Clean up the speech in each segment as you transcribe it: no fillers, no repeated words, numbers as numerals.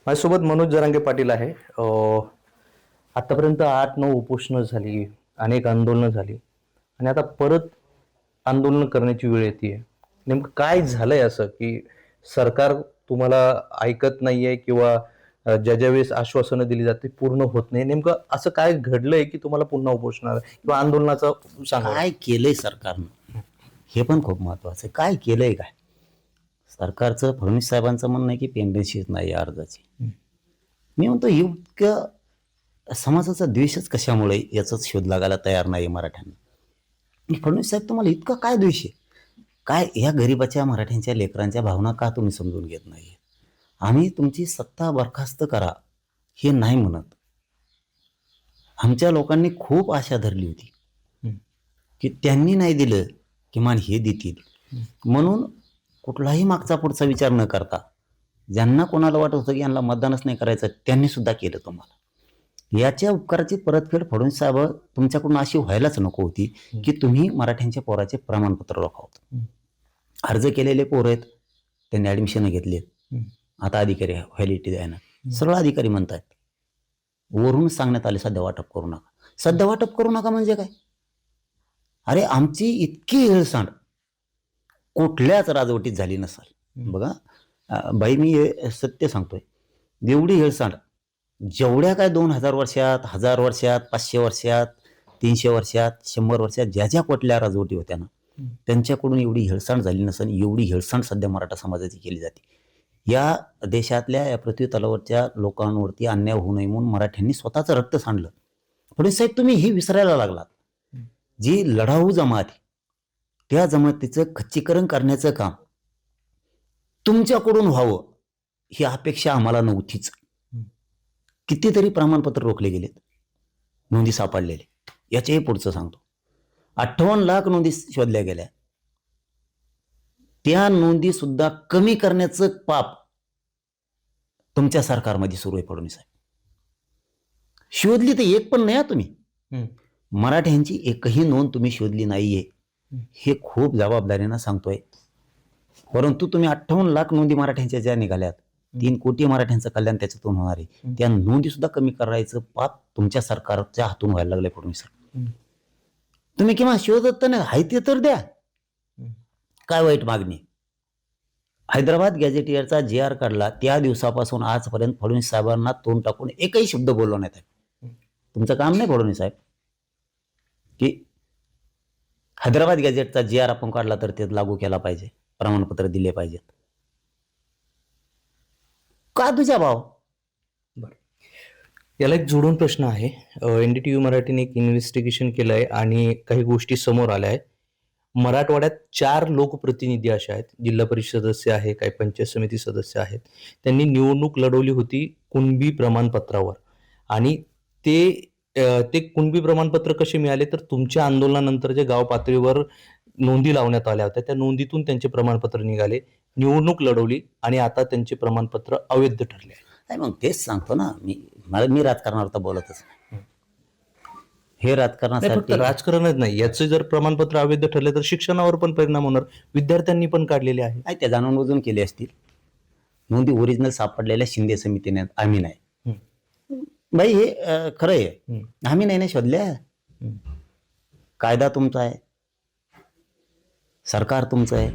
माझ्यासोबत मनोज जरांगे पाटील आहे. आतापर्यंत 8-9 उपोषणं झाली, अनेक आंदोलनं झाली आणि आता परत आंदोलन करण्याची वेळ येते. नेमकं काय झालंय असं की सरकार तुम्हाला ऐकत नाहीये किंवा ज्या ज्या वेळेस आश्वासनं दिली जाते पूर्ण होत नाही. नेमकं असं काय घडलंय की तुम्हाला पुन्हा उपोषणाला किंवा आंदोलनाचं सांगा बरं? काय केलंय सरकारनं हे पण खूप महत्वाचं आहे. काय केलंय काय सरकारचं? फडणवीस साहेबांचं म्हणणं आहे की पेंडन्सीच नाही या अर्जाची. मी म्हणतो इतकं समाजाचा द्वेषच कशामुळे याचाच शोध लागायला तयार नाही मराठ्यांना. फडणवीस साहेब तुम्हाला इतका काय द्वेष आहे? काय या गरिबाच्या मराठ्यांच्या लेकरांच्या भावना का तुम्ही समजून घेत नाही? आम्ही तुमची सत्ता बरखास्त करा हे नाही म्हणत. आमच्या लोकांनी खूप आशा धरली होती की त्यांनी नाही दिलं किमान हे देतील, म्हणून कुठलाही मागचा पुढचा विचार न करता ज्यांना कोणाला वाटत होतं की यांना मतदानच नाही करायचं त्यांनी सुद्धा केलं तुम्हाला. याच्या उपकाराची परतफेड फडणवीस साहेब तुमच्याकडून अशी व्हायलाच नको होती की तुम्ही मराठ्यांच्या पोराचे प्रमाणपत्र रोखावत. अर्ज केलेले पोर आहेत, त्यांनी ऍडमिशन घेतले, आता अधिकारी व्हॅलिडिटी द्यायना सरळ अधिकारी म्हणतात वरून सांगण्यात आले सध्या वाटप करू नका. सध्या वाटप करू नका म्हणजे काय? अरे आमची इतकी हेळसांड कुठल्याच राजवटीत झाली नसाल. बघा बाई, मी सत्य सांगतोय, एवढी हेळसांड जेवढ्या काय 2000 वर्षात, 1000 वर्षात, 500 वर्षात, 300 वर्षात, 100 वर्षात ज्या ज्या कुठल्या राजवटी होत्या ना त्यांच्याकडून एवढी हेळसांड झाली नसेल. एवढी हेळसांड सध्या मराठा समाजाची केली जाते. या देशातल्या या पृथ्वी तलावरच्या लोकांवरती अन्याय होऊ नये म्हणून मराठ्यांनी स्वतःचं रक्त सांडलं. फडणवीस साहेब तुम्ही हे विसरायला लागलात. जी लढाऊ जमात त्या जमातीचं खच्चीकरण करण्याचं काम तुमच्याकडून व्हावं ही अपेक्षा आम्हाला नव्हतीच. कितीतरी प्रमाणपत्र रोखले गेलेत, नोंदी सापडलेले. याच्याही पुढचं सांगतो, 58 लाख नोंदी शोधल्या गेल्या. त्या नोंदी सुद्धा कमी करण्याचं पाप तुमच्या सरकारमध्ये सुरू आहे. फडणवीस साहेब शोधली तर एक पण नाही. तुम्ही मराठ्यांची एकही नोंद तुम्ही शोधली नाहीये हे खूप जबाबदारीनं सांगतोय. परंतु तुम्ही 58 लाख नोंदी मराठ्यांच्या ज्या निघाल्यात, 3 कोटी मराठ्यांचं कल्याण त्याच्यातून होणार आहे, त्या नोंदी सुद्धा कमी करायचं पाप तुमच्या सरकारच्या हातून व्हायला लागलंय. फडणवीस साहेब तुम्ही किंवा शोधत तर नाही, हाय ते तर द्या. काय वाईट मागणी? हैदराबाद गॅझेटियरचा JR काढला त्या दिवसापासून आजपर्यंत फडणवीस साहेबांना तोंड टाकून एकही शब्द बोललो नाही. तुमचं काम नाही फडणवीस साहेब की हैदराबाद गॅझेटचा JR आपण काढला तर ते लागू केला पाहिजे, प्रमाणपत्र दिले पाहिजेत. का तुझ्या भाव? याला एक जोडून प्रश्न आहे. NDTV मराठीने एक इन्व्हेस्टिगेशन केलंय आणि काही गोष्टी समोर आल्या आहेत. मराठवाड्यात 4 लोकप्रतिनिधी असे आहेत, जिल्हा परिषद सदस्य आहे, काही पंचायत समिती सदस्य आहेत, त्यांनी निवडणूक लढवली होती कुणबी प्रमाणपत्रावर. आणि ते कुणबी प्रमाणपत्र कसे मिळाले तर तुमच्या आंदोलनानंतर जे गाव पातळीवर नोंदी लावण्यात आल्या होत्या त्या नोंदीतून त्यांचे प्रमाणपत्र निघाले, निवडणूक लढवली आणि आता त्यांचे प्रमाणपत्र अवैध ठरले. मग तेच सांगतो ना, मी राजकारणावर तर बोलतच नाही. हे राजकारणासाठी राजकारणच नाही, याचे जर प्रमाणपत्र अवैध ठरले तर शिक्षणावर पण परिणाम होणार. विद्यार्थ्यांनी पण काढलेले आहे. त्या जाणून बुजून केले असतील. नोंदी ओरिजिनल सापडलेल्या शिंदे समितीने, आम्ही नाही. बाई हे खरं आहे, आम्ही नाही शोधल्या. कायदा तुमचा आहे, सरकार तुमचं आहे,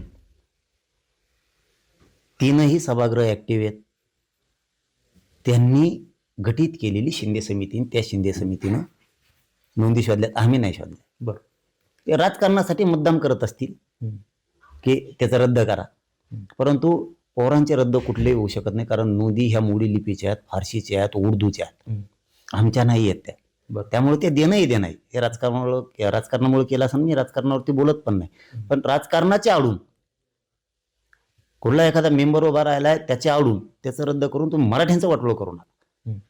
3ही सभागृह ऍक्टिव्ह आहेत. त्यांनी गठीत केलेली शिंदे समिती, त्या शिंदे समितीनं नोंदी शोधल्यात, आम्ही नाही शोधल्या. बरं, ते राजकारणासाठी मुद्दाम करत असतील की त्याचं रद्द करा, परंतु पोरांचे रद्द कुठलेही होऊ शकत नाही. कारण नोंदी ह्या मोडी लिपीच्या आहेत, फारशीच्या आहेत, उर्दूच्या आहेत, आमच्या नाही आहेत त्या. त्यामुळे ते देणंही दे नाही. हे राजकारणामुळे केलं असं मी राजकारणावरती बोलत पण नाही. पण राजकारणाच्या आडून कुठला एखादा मेंबर उभा राहिलाय त्याच्या आडून त्याचं रद्द करून तुम्ही मराठ्यांचं वाटोळं करू नका.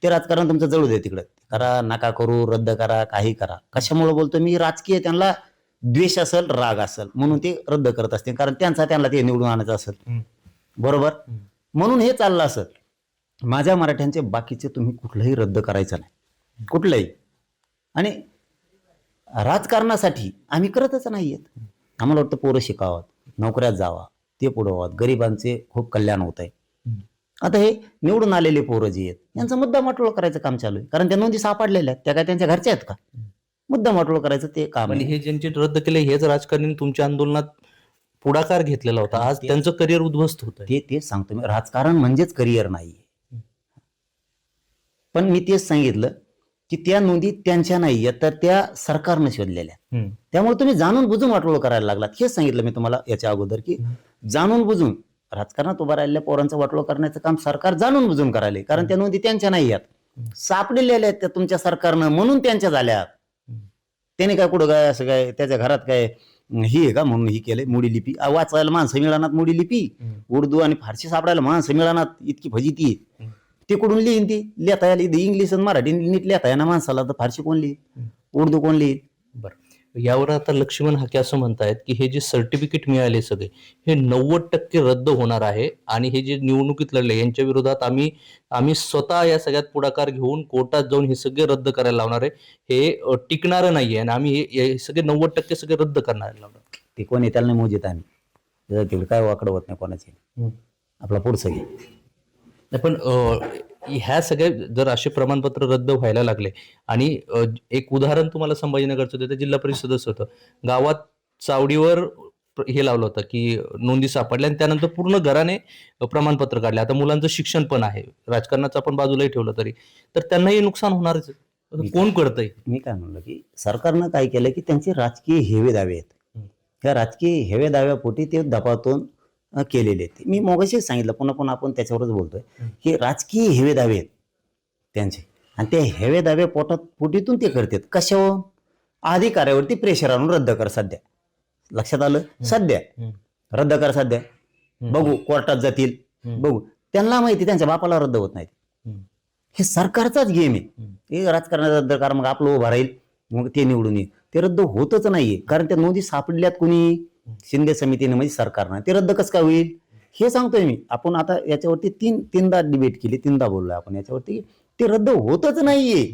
ते राजकारण तुमचं जळू दे तिकडे, करा नका करू, रद्द करा, काही करा. कशामुळे बोलतो मी? राजकीय त्यांना द्वेष असेल, राग असेल म्हणून ते रद्द करत असतील, कारण त्यांना ते निवडून आणायचं असेल. बरोबर, म्हणून हे चाललं असेल. माझ्या मराठ्यांचे बाकीचे तुम्ही कुठलंही रद्द करायचं नाही, कुठलंही. आणि राजकारणासाठी आम्ही करतच नाहीयेत. आम्हाला वाटतं पोरं शिकावं, नोकऱ्यात जावा, ते पुढं व्हावं, गरिबांचे खूप कल्याण होत आहे. आता हे निवडून आलेले पोरं जे आहेत यांचा मुद्दा वाटोळ करायचं काम चालू आहे, कारण त्या नोंदी सापडलेल्या आहेत, त्या काय त्यांच्या घरच्या आहेत का? मुद्दा वाटोळ करायचं ते काम आणि आहे. हे ज्यांचे रद्द केले हेच राजकारणी तुमच्या आंदोलनात पुढाकार घेतलेला होता, आज त्यांचं करिअर उद्ध्वस्त होत आहे. ते सांगतो मी, राजकारण म्हणजेच करिअर नाही. पण मी तेच सांगितलं की त्या नोंदी त्यांच्या नाही आहेत, तर त्या सरकारनं शोधलेल्या आहेत. त्यामुळे तुम्ही जाणून बुजून वाटोळ करायला लागलात. हेच सांगितलं मी तुम्हाला याच्या अगोदर की जाणून बुजून राजकारणात उभा राहिलेल्या पोरांचं वाटोळ करण्याचं काम सरकार जाणून बुजून करायले, कारण त्या नोंदी त्यांच्या नाही आहेत, सापडलेल्या आहेत त्या तुमच्या सरकारनं, म्हणून त्यांच्या झाल्या. त्याने काय कुठं काय असं काय त्याच्या घरात काय ही आहे का म्हणून ही केलंय मोडी लिपी वाचायला माणसं मिळणार, मोडी लिपी उर्दू आणि फारसी सापडायला माणसं मिळणार, इतकी फजिती ते कुठून लिहीन, ती लिहिता यायला इंग्लिश आणि मराठी नीट लिहिता ना माणसाला, तर फारसी कोण लिहिल, उर्दू कोण लिहिल? बरं, यावर आता लक्ष्मण हाके असं म्हणतायत की हे जे सर्टिफिकेट मिळाले सगळे हे 90% रद्द होणार आहे आणि हे जे निवडणुकीत लढले यांच्या विरोधात आम्ही स्वतः या सगळ्यात पुढाकार घेऊन कोर्टात जाऊन हे सगळे रद्द करायला लावणार आहे, हे टिकणारं नाहीये आणि आम्ही हे सगळे 90% सगळे रद्द करणार लावणार. ते कोणी त्याला नाही मोजित आम्ही तेवढं काय वाकडं होत नाही कोणाचे, आपला पुढचं घे. नाही पण ह्या सगळ्या जर असे प्रमाणपत्र रद्द व्हायला लागले आणि एक उदाहरण तुम्हाला संभाजीनगरचं देतं, जिल्हा परिषद सदस्य होतं, गावात चावडीवर हे लावलं होतं की नोंदी सापडल्या आणि त्यानंतर पूर्ण घराने प्रमाणपत्र काढले. आता मुलांचं शिक्षण पण आहे, राजकारणाचं आपण बाजूलाही ठेवलं तरी, तर त्यांनाही नुकसान होणारच. कोण कळतंय? मी काय म्हणलं की सरकारनं काय केलं की त्यांचे राजकीय हेवे दावे आहेत, त्या राजकीय हेवे दाव्यापोटी ते दबावातून केलेले आहेत. मी मगाशीच सांगितलं, पुन्हा पुन्हा आपण त्याच्यावरच बोलतोय की राजकीय हेवे दावे आहेत त्यांचे, आणि ते हेवे दावे पोटीतून ते करतात. कशावर? अधिकाऱ्यावरती प्रेशर आणून रद्द कर सध्या. लक्षात आलं? सध्या रद्द कर, सध्या बघू कोर्टात जातील, बघू. त्यांना माहिती त्यांच्या बापाला रद्द होत नाहीत. हे सरकारचाच गेम आहे. हे राजकारणात रद्द करा, मग आपलं उभा राहील, मग ते निवडून येईल. ते रद्द होतच नाहीये, कारण त्या नोंदी सापडल्यात कुणी? शिंदे समितीने, म्हणजे सरकारनं. ते रद्द कसं काय होईल हे सांगतोय मी. आपण आता याच्यावरती तीनदा डिबेट केली, तीनदा बोललोय आपण याच्यावरती. ते रद्द होतच नाहीये.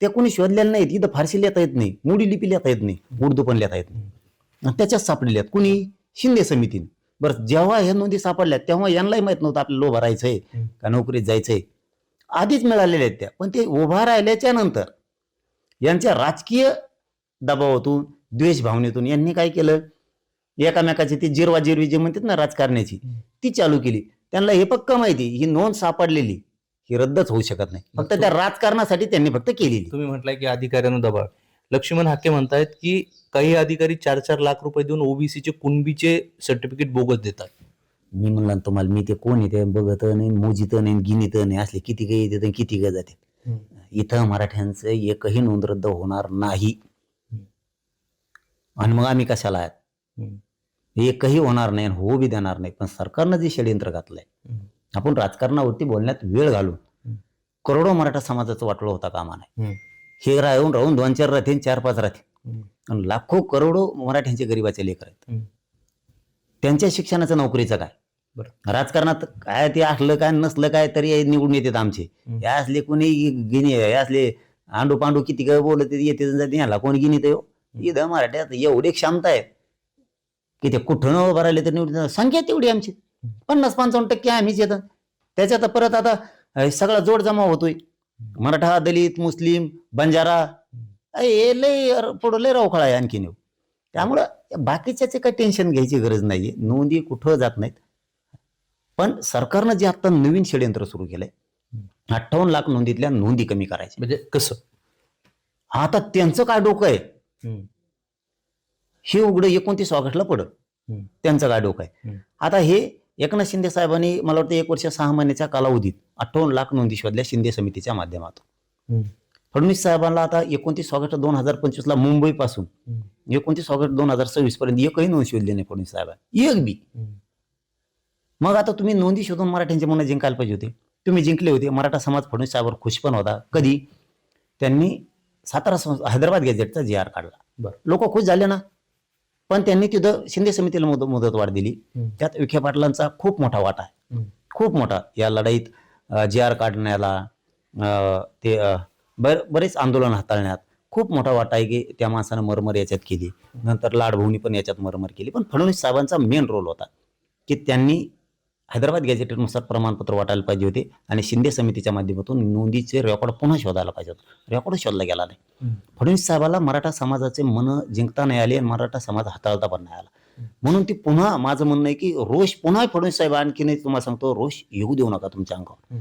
ते कोणी शोधलेलं नाही. इथं फारसी लिहिता येत नाही, मोडी लिपी लिहिता येत नाही, उर्दू पण लिहिता येत नाही, त्याच्यात सापडल्यात कुणी? शिंदे समितीने. बरं, जेव्हा ह्या नोंदी सापडल्यात तेव्हा यांनाही माहित नव्हतं आपल्याला उभं राहायचंय का नोकरीत जायचंय, आधीच मिळालेल्या आहेत त्या. पण ते उभा राहिल्याच्या नंतर यांच्या राजकीय दबावातून, द्वेष भावनेतून यांनी काय केलं, एकामेकाची ती जिरवाजिरवी जी म्हणतात ना राजकारण्याची, ती चालू केली. त्यांना हे पक्का माहिती, ही नोंद सापडलेली ही रद्दच होऊ शकत नाही, फक्त त्या राजकारणासाठी त्यांनी फक्त केलेली. तुम्ही म्हटलंय की अधिकाऱ्यांना दबाव. लक्ष्मण हाके म्हणतायत की काही अधिकारी 4-4 लाख रुपये देऊन ओबीसीचे कुणबीचे सर्टिफिकेट बोगस देतात. मी म्हणलं तुम्हाला, मी ते कोण येते बघत नाही, मोजित नाही, गिनीत नाही, असले किती काही येते किती ग जाते. इथं मराठ्यांचं एकही नोंद रद्द होणार नाही. आणि मग आम्ही कशाला आहेत? एकही होणार नाही, होऊ बी देणार नाही. पण सरकारनं जे षडयंत्र घातलंय, आपण राजकारणावरती बोलण्यात वेळ घालून करोडो मराठा समाजाचं वाटोळं होता कामा नाही. हे राहून 2-4 राहतील, 4-5 राहतील, आणि लाखो करोडो मराठ्यांचे गरीबाचे लेकर आहेत. त्यांच्या शिक्षणाचं, नोकरीचं काय? राजकारणात काय ते असलं काय नसलं काय तरी निवडून येतात आमचे. हे असले कोणी गिनी, हे असले आंडू पांडू किती काय बोलत येते जाते, ह्याला कोण गिनीत? इथं मराठ्यात एवढी क्षमता आहे की ते कुठं उभं राहिले तर निवडून. संख्या तेवढी आमची 50-55% आम्हीच येतात. त्याच्यात परत आता सगळा जोड जमा होतोय, मराठा, दलित, मुस्लिम, बंजारा, हे लय पुढं लय रावखळा आहे आणखीन. त्यामुळं बाकीच्याचे काही टेन्शन घ्यायची गरज नाहीये, नोंदी कुठं जात नाहीत. पण सरकारनं जे आता नवीन षडयंत्र सुरू केलंय, 58 लाख नोंदीतल्या नोंदी कमी करायच्या. म्हणजे कसं? आता त्यांचं काय डोकं आहे हे उघडं 29 ऑगस्टला पडत. त्यांचं काय डोकं आहे? आता हे एकनाथ शिंदे साहेबांनी मला वाटतं 1 वर्ष 6 महिन्याच्या कालावधीत 58 लाख नोंदी शोधल्या शिंदे समितीच्या माध्यमातून. फडणवीस साहेबांना आता 29 ऑगस्ट 2025 ला मुंबईपासून 29 ऑगस्ट 2026 पर्यंत एकही नोंद शोधली नाही फडणवीस साहेबांनी, एक बी. मग आता तुम्ही नोंदी शोधून मराठ्यांचे मनं जिंकायला पाहिजे होते, तुम्ही जिंकले होते. मराठा समाज फडणवीस साहेबांवर खुश पण होता. कधी? त्यांनी हैदराबाद गॅझेटचा GR काढला, लोक खुश झाले ना. पण त्यांनी तिथं शिंदे समितीला मुदतवाढ दिली. त्यात विखे पाटलांचा खूप मोठा वाटा आहे, खूप मोठा. या लढाईत GR काढण्याला, ते बरेच आंदोलन हाताळण्यात खूप मोठा वाटा आहे की त्या माणसानं मरमर याच्यात केली. नंतर लाडभवनी पण याच्यात मरमर केली. पण फडणवीस साहेबांचा मेन रोल होता की त्यांनी हैदराबाद गॅझेटेडनुसार प्रमाणपत्र वाटायला पाहिजे होते आणि शिंदे समितीच्या माध्यमातून नोंदीचे रेकॉर्ड पुन्हा शोधायला पाहिजे होतं. रेकॉर्ड शोधला गेला नाही. फडणवीस साहेबाला मराठा समाजाचे मन जिंकता नाही आले आणि मराठा समाज हाताळता पण नाही आला. म्हणून ती पुन्हा माझं म्हणणं आहे की रोष पुन्हा फडणवीस साहेब आणखी नाही, तुम्हाला सांगतो रोष येऊ देऊ नका तुमच्या अंगावर.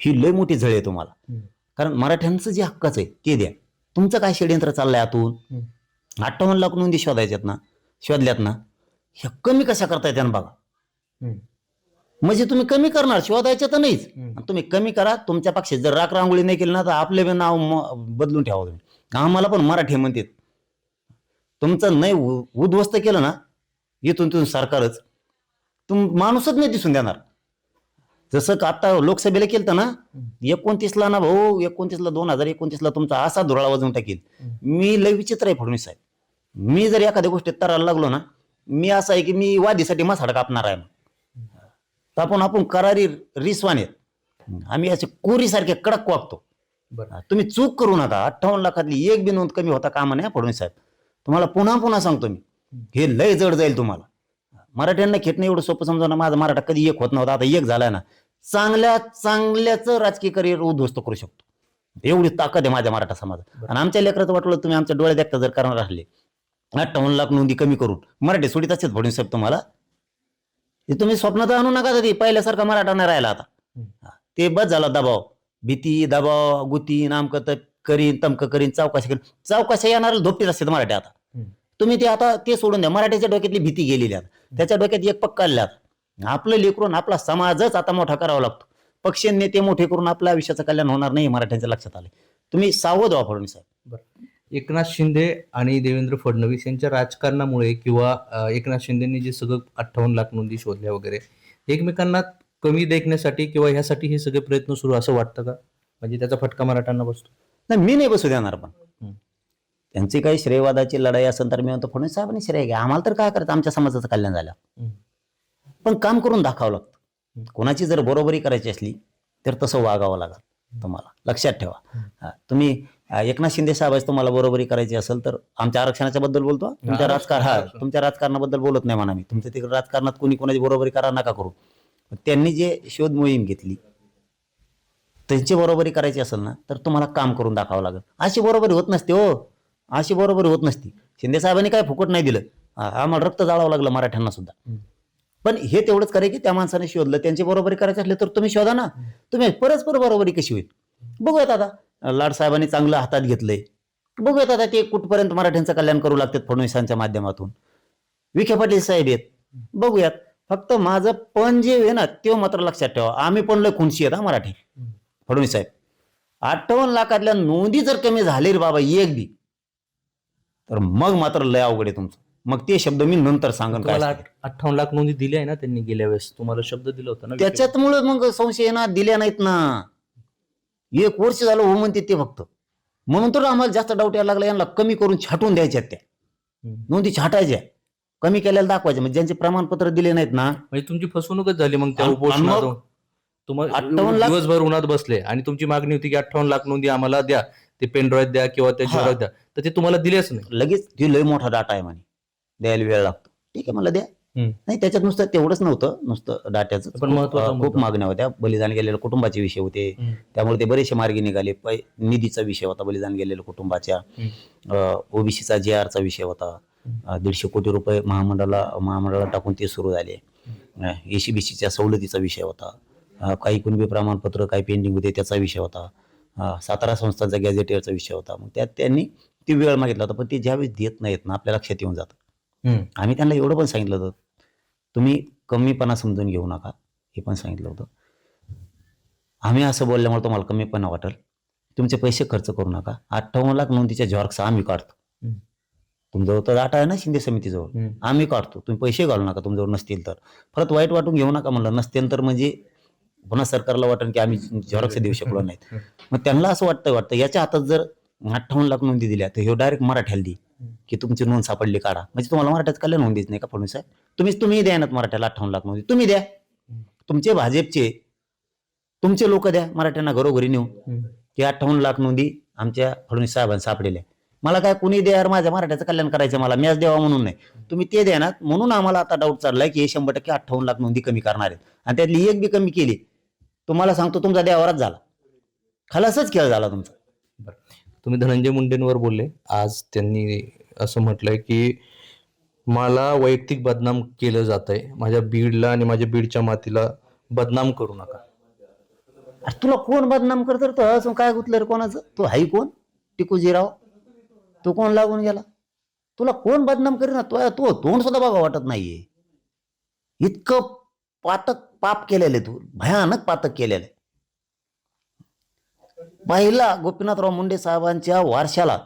ही लय मोठी झळ आहे तुम्हाला. कारण मराठ्यांचं जे हक्काचं आहे ते द्या. तुमचं काय षडयंत्र चाललंय आतून? 58 लाख नोंदी शोधायच्यात ना, शोधल्यात ना, ह्या कमी कशा करताय त्यानं बघा. म्हणजे तुम्ही कमी करणार, शोधायचं तर नाहीच. तुम्ही कमी करा. तुमच्या पक्षात जर राख रांगोळी नाही केली ना तर आपले बी नाव बदलून ठेवा तुम्ही. आम्हाला पण मराठी म्हणतात. तुमचं नाही उद्ध्वस्त केलं ना इथून तिथून सरकारच, माणूसच नाही दिसून देणार. जसं का आता लोकसभेला केलं ना 29ला ना भाऊ, 29ला 2029ला तुमचा असा धुराळा वाजवून टाकील. मी लय विचित्र आहे फडणवीस साहेब. मी जर एखाद्या गोष्टीत तरायला लागलो ना, मी असं आहे की मी वादीसाठी मसाड कापणार आहे. आपण करारी रिस्वान आहेत. आम्ही असे कोरीसारखे कडक वागतो. तुम्ही चूक करू नका. 58 लाखातली एक बी नोंद कमी होता कामा नाही फडणवीस साहेब. तुम्हाला पुन्हा पुन्हा सांगतो मी, हे लय जड जाईल तुम्हाला. मराठ्यांना खेटणं एवढं सोपं समजा ना. माझा मराठा कधी एक होत नव्हता, आता एक झालाय ना. चांगल्याचं राजकीय करिअर उद्ध्वस्त करू शकतो. एवढी ताकद आहे माझ्या मराठा समाजात. आणि आमच्या लेकराचं वाटलं तुम्ही आमच्या डोळे देखता जर करणार राहिले 58 लाख नोंदी कमी करून मराठी सोडीत असतात फडणवीस साहेब तुम्हाला. ते तुम्ही स्वप्नात आणू नका. तरी पहिल्यासारखा मराठा नाही राहिला आता. ते बस झाला दबाव, भीती, दबाव, गुती, नामकं करीन, तमकं करीन, चौकशी करीन. चौकशा येणार धोपटीत असतात मराठी आता. तुम्ही ते आता ते सोडून द्या. मराठीच्या डोक्यातली भीती गेलेली आता. त्याच्या डोक्यात एक पक्का आलेला. आपलं लेकरून आपला समाजच आता मोठा करावा लागतो. पक्ष नेते मोठे करून आपल्या आयुष्याचं कल्याण होणार नाही, मराठ्यांच्या लक्षात आले. तुम्ही सावध व्हा फडणवीस साहेब. एकनाथ शिंदे आणि देवेंद्र फडणवीस यांच्या राजकारणामुळे किंवा एकनाथ शिंदेनी जे सगळं 58 लाख नोंदी शोधल्या वगैरे, एकमेकांना कमी देखण्यासाठी किंवा ह्यासाठी हे सगळे प्रयत्न सुरू असं वाटतं का? म्हणजे त्याचा फटका मराठ्यांना बसतो? नाही, मी नाही बसू देणार. पण त्यांची काही श्रेयवादाची लढाई असेल तर मी म्हणतो फडणवीस साहेबांनी श्रेय घ्या. आम्हाला तर काय करायचं, आमच्या समाजाचं कल्याण झालं. पण काम करून दाखवावं लागतं. कोणाची जर बरोबरी करायची असली तर तसं वागावं लागेल. तुम्हाला लक्षात ठेवा. तुम्ही एकनाथ शिंदे साहेब तुम्हाला बरोबरी करायची असेल तर आमच्या आरक्षणाच्या बद्दल बोलतो. तुमच्या राजकारणाबद्दल बोलत नाही म्हणा मी. तुमच्या तिकडे राजकारणात कोणी कोणाची बरोबरी करा नका करू. त्यांनी जे शोध मोहीम घेतली त्यांची बरोबरी करायची असेल ना तर तुम्हाला काम करून दाखवावं लागेल. अशी बरोबरी होत नसते हो. अशी बरोबरी होत नसती. शिंदे साहेबांनी काय फुकट नाही दिलं. आम्हाला रक्त जाळावं लागलं मराठ्यांना सुद्धा. पण हे तेवढंच करे की त्या माणसाने शोधलं. त्यांची बरोबरी करायची असली तर तुम्ही शोधा ना. तुम्ही परस्पर बरोबरी कशी होईल बघूयात. आता लाड साहेबांनी चांगलं हातात घेतलंय. बघूयात आता ते कुठपर्यंत मराठ्यांचं कल्याण करू लागतात फडणवीसांच्या माध्यमातून. विखे पाटील साहेब आहेत, बघूयात. फक्त माझं पण जे आहे ना ते मात्र लक्षात ठेवा. आम्ही पण लय खुनशी आहेत मराठी. फडणवीस साहेब 58 लाखातल्या नोंदी जर कमी झाले रे बाबा एक बी, तर मग मात्र लय अवघड आहे तुमचं. मग ते शब्द मी नंतर सांगन. काय 58 लाख नोंदी दिल्या आहे ना त्यांनी गेल्या वेळेस, तुम्हाला शब्द दिला होता ना. त्याच्यामुळे मग संशय ना दिल्या नाहीत ना. 1 वर्ष झालं हो म्हणते ते फक्त. म्हणून तर आम्हाला जास्त डाऊट यायला लागला. यांना कमी करून छाटून द्यायच्या त्या नोंदी, छाटायच्या, कमी केलेल्या दाखवायच्या. म्हणजे ज्यांचे प्रमाणपत्र दिले नाहीत ना, म्हणजे तुमची फसवणूकच झाली. मग त्या उपोषणातून तुम्हाला 58 लाख दिवसभर उन्हात बसले आणि तुमची मागणी होती की 58 लाख नोंदी आम्हाला द्या, ते पेन ड्राईव्ह द्या किंवा त्याच्यावर द्या, तर ते तुम्हाला दिलेच नाही. लगेच ती लय मोठा डाटा आहे म्हणे, द्यायला वेळ लागतो. ठीक आहे मला द्या. नाही त्याच्यात नुसतं तेवढंच नव्हतं, नुसतं डाट्याचं पण महत्त्वाचं खूप मागण्या होत्या. बलिदान गेलेल्या कुटुंबाचे विषय होते, त्यामुळे ते बरेचसे मार्गी निघाले. निधीचा विषय होता, बलिदान गेलेल्या कुटुंबाच्या. ओबीसीचा JR चा विषय होता. 150 कोटी रुपये महामंडळाला टाकून ते सुरू झाले. ACBCच्या सवलतीचा विषय होता. काही कुणबी प्रमाणपत्र काही पेंडिंग होते त्याचा विषय होता. 17 संस्थांचा गॅझेटियरचा विषय होता. मग त्यात त्यांनी ती वेळ मागितला होता. पण ते ज्यावेळेस देत नाहीत ना आपल्या लक्षात येऊन जातं. आम्ही त्यांना एवढं पण सांगितलं होतं, तुम्ही कमीपणा समजून घेऊ नका, हे पण सांगितलं होतं. आम्ही असं बोलल्यामुळे तुम्हाला कमीपणा वाटेल, तुमचे पैसे खर्च करू नका. 58 लाख नोंदीच्या झेरॉक्स आम्ही काढतो. तुमच्याजवळ तर डाटा आहे ना शिंदे समितीजवळ, आम्ही काढतो. तुम्ही पैसे घालू नका तुमच्यावर नसतील तर. परत वाईट वाटून घेऊ नका म्हणलं. नसतील तर म्हणजे पुन्हा सरकारला वाटेल की आम्ही झेरॉक्स देऊ शकलो नाहीत. मग त्यांना असं वाटतं याच्या हातात जर 58 लाख नोंदी दिल्या तर हे डायरेक्ट मराठ्याला दी की तुमची नोंद सापडली काढा. म्हणजे तुम्हाला मराठ्यात कल्याण नोंदीच नाही का फडणवीस साहेब? तुम्ही द्या ना मराठ्याला 58 लाख नोंदी. तुम्ही द्या, तुमचे भाजपचे तुमचे लोक द्या मराठ्यांना घरोघरी नेऊ की 58 लाख नोंदी आमच्या फडणवीस साहेबांना सापडेल्या. मला काय कुणी द्या यार, माझ्या मराठ्याचं कल्याण करायचं, मला मॅच द्यावा म्हणून नाही, तुम्ही ते द्या ना. म्हणून आम्हाला आता डाऊट चाललाय की हे 100% 58 लाख नोंदी कमी करणार आहेत, आणि त्यातली एक बी कमी केली तुम्हाला सांगतो तुमचा देवाराच झाला, खलासच खेळ झाला तुमचा. बरं. तुम्ही धनंजय मुंडेंवर बोलले. आज त्यांनी असं म्हटलंय की मला वैयक्तिक बदनाम केलं जात आहे, माझ्या बीडला आणि माझ्या बीडच्या मातीला बदनाम करू नका. अरे तुला कोण बदनाम करतो रे? तो असून काय गुतलं रे कोणाचं? तू हाई कोण? टिकूजीराव, तू कोण लागून गेला? तुला कोण बदनाम करी ना? तो तोंड सुद्धा बघा वाटत नाहीये. इतकं पातक पाप केलेलं आहे तू, भयानक पातक केलेलं आहे. पहिला गोपीनाथराव मुंडे साहेबांच्या वारशाला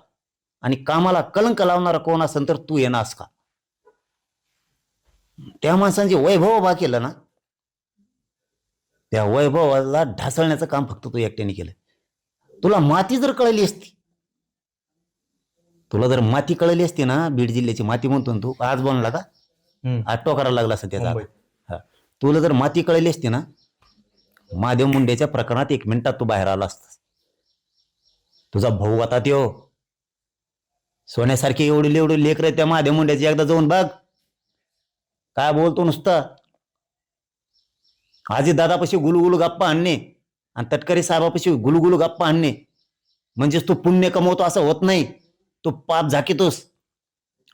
आणि कामाला कलंक लावणारा कोण असेल तर तू येणास का? त्या माणसांचे वैभव उभा केलं ना, त्या वैभवाला ढासळण्याचं काम फक्त तू एकट्याने केलं. तुला माती जर कळली असती, तुला जर माती कळली असती ना, बीड जिल्ह्याची माती म्हणतो ना तू, आज बनला का? आज टोकारा लागला असं त्याचा. मुंबईत. हा, तुला जर माती कळली असती ना, महादेव मुंडेच्या प्रकरणात 1 मिनिटात तू बाहेर आला असतास. तुझा भाऊ आता त्यो सोन्यासारखी एवढी लेकर त्या महादेव मुंड्याची एकदा जाऊन बघ, काय बोलतो नुसतं. आजी दादापाशी गुलुगुलू गप्पा आणणे आणि तटकरी साहेबापाशी गुलुगुलू गप्पा आणणे म्हणजेच तू पुण्य कमवतो असं होत नाही, तू पाप झाकीतोस.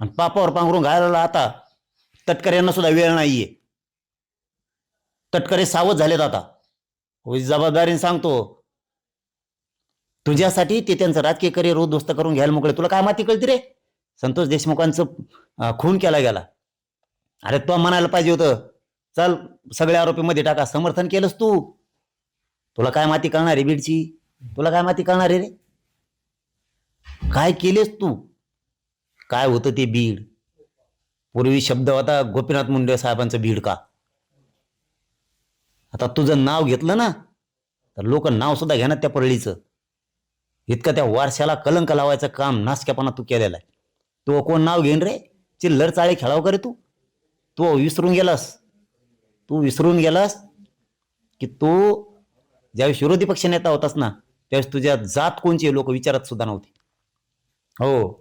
आणि पापावर पांघरून घालायला आता तटकऱ्यांना सुद्धा वेळ नाहीये. तटकरे सावध झालेत आता. जबाबदारीने सांगतो, तुझ्यासाठी ते त्यांचं राजकीय करिअर उद्ध्वस्त करून घ्यायला मोकळे. तुला काय माती कळती रे? संतोष देशमुखांचं खून केला गेला, अरे तो म्हणायला पाहिजे होतं चल सगळे आरोपी मध्ये टाका, समर्थन केलंस तू. तुला काय माती कळणार आहे बीडची? तुला काय माती कळणार आहे रे? काय केलेस तू? काय होतं ते बीड? पूर्वी शब्द होता गोपीनाथ मुंडे साहेबांचं बीड का. आता तुझं नाव घेतलं ना तर लोक नाव सुद्धा घेणार त्या परळीचं. इतकं त्या वारशाला कलंक लावायचं काम नासक्यापणा तू केलेला आहे. तो कोण नाव घेईन रे? चिल्लर चाळे खेळाव का रे तू? तू विसरून गेलास, तू विसरून गेलास की तू ज्यावेळेस विरोधी पक्ष नेता होतास ना, त्यावेळेस तुझ्या जात कोणची लोक विचारत सुद्धा नव्हती. हो,